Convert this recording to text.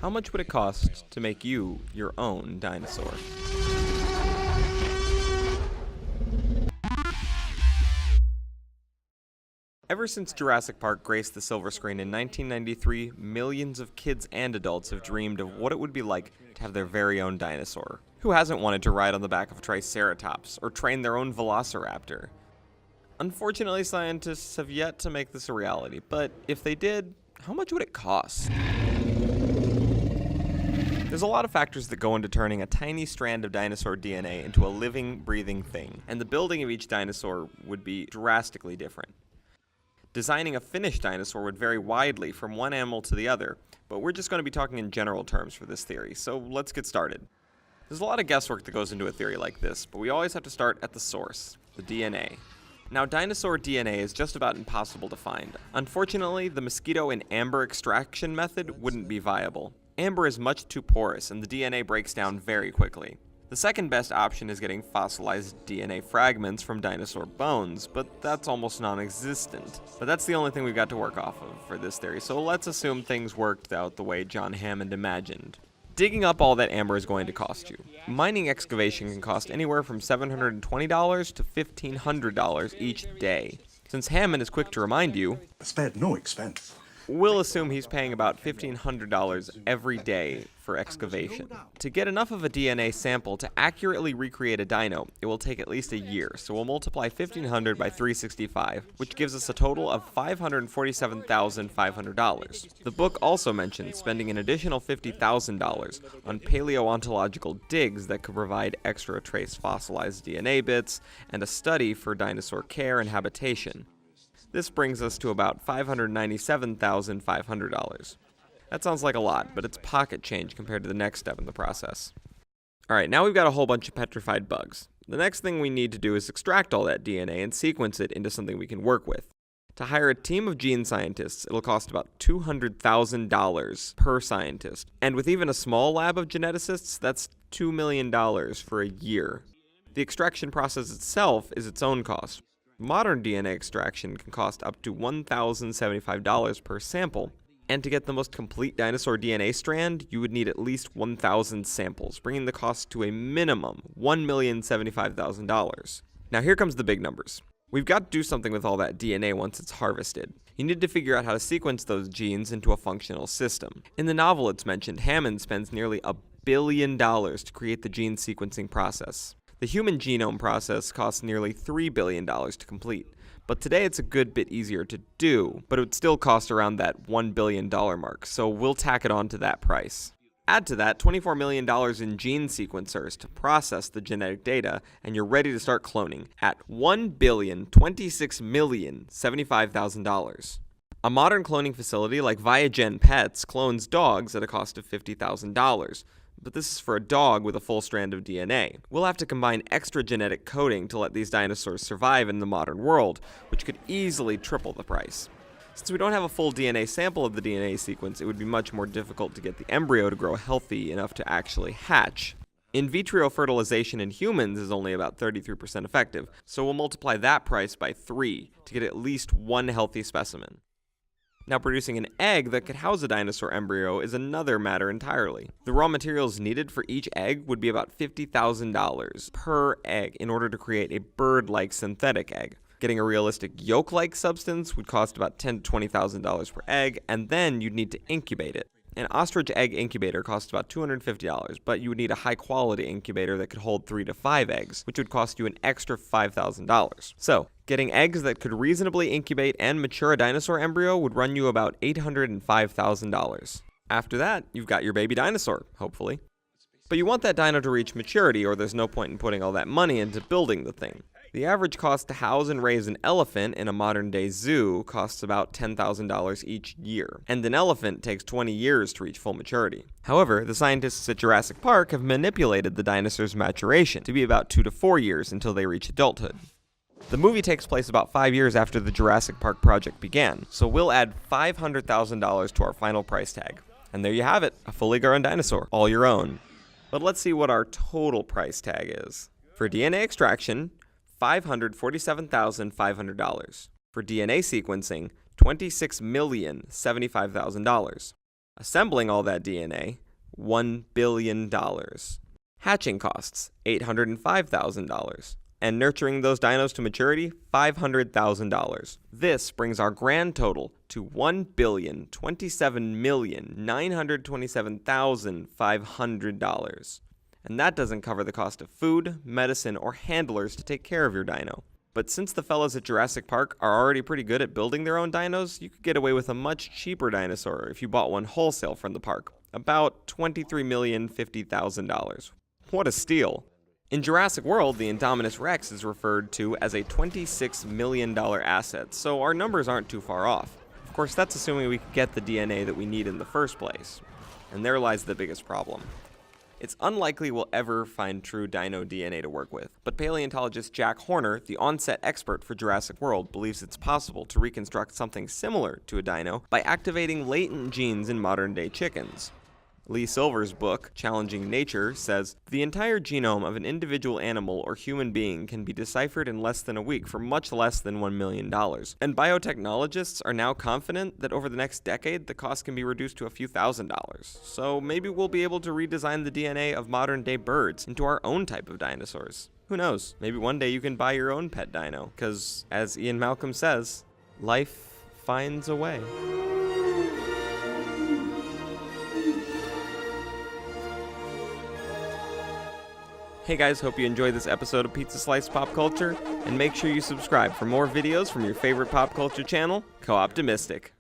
How much would it cost to make you your own dinosaur? Ever since Jurassic Park graced the silver screen in 1993, millions of kids and adults have dreamed of what it would be like to have their very own dinosaur. Who hasn't wanted to ride on the back of a Triceratops or train their own velociraptor? Unfortunately, scientists have yet to make this a reality, but if they did, how much would it cost? There's a lot of factors that go into turning a tiny strand of dinosaur DNA into a living, breathing thing, and the building of each dinosaur would be drastically different. Designing a finished dinosaur would vary widely from one animal to the other, but we're just going to be talking in general terms for this theory, so let's get started. There's a lot of guesswork that goes into a theory like this, but we always have to start at the source, the DNA. Now, dinosaur DNA is just about impossible to find. Unfortunately, the mosquito and amber extraction method wouldn't be viable. Amber is much too porous, and the DNA breaks down very quickly. The second best option is getting fossilized DNA fragments from dinosaur bones, but that's almost non-existent. But that's the only thing we've got to work off of for this theory, so let's assume things worked out the way John Hammond imagined. Digging up all that amber is going to cost you. Mining excavation can cost anywhere from $720 to $1,500 each day. Since Hammond is quick to remind you, spared no expense. We'll assume he's paying about $1,500 every day for excavation. To get enough of a DNA sample to accurately recreate a dino, it will take at least a year, so we'll multiply 1,500 by 365, which gives us a total of $547,500. The book also mentions spending an additional $50,000 on paleontological digs that could provide extra trace fossilized DNA bits and a study for dinosaur care and habitation. This brings us to about $597,500. That sounds like a lot, but it's pocket change compared to the next step in the process. Alright, now we've got a whole bunch of petrified bugs. The next thing we need to do is extract all that DNA and sequence it into something we can work with. To hire a team of gene scientists, it'll cost about $200,000 per scientist. And with even a small lab of geneticists, that's $2 million for a year. The extraction process itself is its own cost. Modern DNA extraction can cost up to $1,075 per sample, and to get the most complete dinosaur DNA strand, you would need at least 1,000 samples, bringing the cost to a minimum $1,075,000. Now here comes the big numbers. We've got to do something with all that DNA once it's harvested. You need to figure out how to sequence those genes into a functional system. In the novel it's mentioned, Hammond spends nearly $1 billion to create the gene sequencing process. The human genome process costs nearly $3 billion to complete, but today it's a good bit easier to do, but it would still cost around that $1 billion mark, so we'll tack it on to that price. Add to that $24 million in gene sequencers to process the genetic data, and you're ready to start cloning at $1,026,075,000. A modern cloning facility like Viagen Pets clones dogs at a cost of $50,000. But this is for a dog with a full strand of DNA. We'll have to combine extra genetic coding to let these dinosaurs survive in the modern world, which could easily triple the price. Since we don't have a full DNA sample of the DNA sequence, it would be much more difficult to get the embryo to grow healthy enough to actually hatch. In vitro fertilization in humans is only about 33% effective, so we'll multiply that price by 3 to get at least one healthy specimen. Now, producing an egg that could house a dinosaur embryo is another matter entirely. The raw materials needed for each egg would be about $50,000 per egg in order to create a bird-like synthetic egg. Getting a realistic yolk-like substance would cost about $10,000 to $20,000 per egg, and then you'd need to incubate it. An ostrich egg incubator costs about $250, but you would need a high-quality incubator that could hold 3 to 5 eggs, which would cost you an extra $5,000. So, getting eggs that could reasonably incubate and mature a dinosaur embryo would run you about $805,000. After that, you've got your baby dinosaur, hopefully. But you want that dino to reach maturity, or there's no point in putting all that money into building the thing. The average cost to house and raise an elephant in a modern-day zoo costs about $10,000 each year, and an elephant takes 20 years to reach full maturity. However, the scientists at Jurassic Park have manipulated the dinosaur's maturation to be about 2 to 4 years until they reach adulthood. The movie takes place about 5 years after the Jurassic Park project began, so we'll add $500,000 to our final price tag. And there you have it, a fully grown dinosaur, all your own. But let's see what our total price tag is. For DNA extraction, $547,500. For DNA sequencing, $26,075,000. Assembling all that DNA, $1 billion. Hatching costs, $805,000. And nurturing those dinos to maturity, $500,000. This brings our grand total to $1,027,927,500. And that doesn't cover the cost of food, medicine, or handlers to take care of your dino. But since the fellows at Jurassic Park are already pretty good at building their own dinos, you could get away with a much cheaper dinosaur if you bought one wholesale from the park. About $23,050,000. What a steal! In Jurassic World, the Indominus Rex is referred to as a $26 million asset, so our numbers aren't too far off. Of course, that's assuming we could get the DNA that we need in the first place. And there lies the biggest problem. It's unlikely we'll ever find true dino DNA to work with, but paleontologist Jack Horner, the on-set expert for Jurassic World, believes it's possible to reconstruct something similar to a dino by activating latent genes in modern-day chickens. Lee Silver's book, Challenging Nature, says, the entire genome of an individual animal or human being can be deciphered in less than a week for much less than $1 million. And biotechnologists are now confident that over the next decade, the cost can be reduced to a few $1,000s. So maybe we'll be able to redesign the DNA of modern-day birds into our own type of dinosaurs. Who knows? Maybe one day you can buy your own pet dino. Because, as Ian Malcolm says, life finds a way. Hey guys, hope you enjoyed this episode of Pizza Slice Pop Culture, and make sure you subscribe for more videos from your favorite pop culture channel, Co-Optimistic.